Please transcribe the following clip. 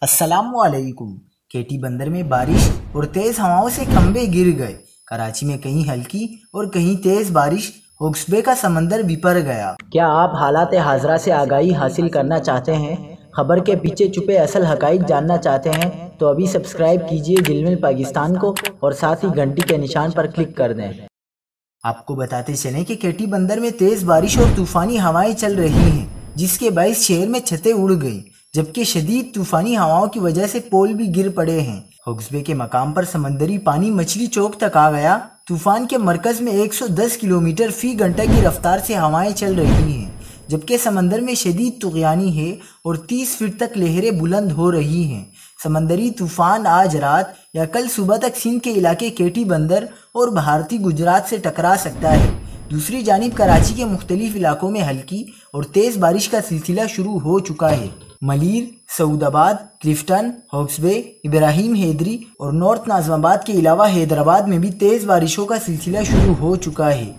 अस्सलाम वालेकुम। केटी बंदर में बारिश और तेज हवाओं से खंबे गिर गए। कराची में कहीं हल्की और कहीं तेज बारिश, हॉक्स बे का समंदर बिपर गया। क्या आप हालात हाजरा से आगाही हासिल करना चाहते हैं? खबर के पीछे छुपे असल हकाइक जानना चाहते हैं तो अभी सब्सक्राइब कीजिए जिलमिल पाकिस्तान को और साथ ही घंटी के निशान पर क्लिक कर दें। आपको बताते चलें कि केटी बंदर में तेज बारिश और तूफानी हवाएं चल रही हैं, जिसके बायस शहर में छतें उड़ गईं, जबकि शदीद तूफानी हवाओं की वजह से पोल भी गिर पड़े हैं। हॉक्स बे के मकाम पर समंदरी पानी मछली चौक तक आ गया। तूफान के मरकज में 110 किलोमीटर फी घंटा की रफ्तार से हवाएं चल रही हैं, जबकि समंदर में शदीद तुग़यानी है और 30 फीट तक लहरें बुलंद हो रही हैं। समंदरी तूफान आज रात या कल सुबह तक सिंध के इलाके केटी बंदर और भारतीय गुजरात से टकरा सकता है। दूसरी जानिब कराची के मुख्तलिफ इलाकों में हल्की और तेज बारिश का सिलसिला शुरू हो चुका है। मलीर, सऊदाबाद, क्लिफ्टन, हॉक्स बे, इब्राहिम हैदरी और नॉर्थ नाज़िमाबाद के अलावा हैदराबाद में भी तेज बारिशों का सिलसिला शुरू हो चुका है।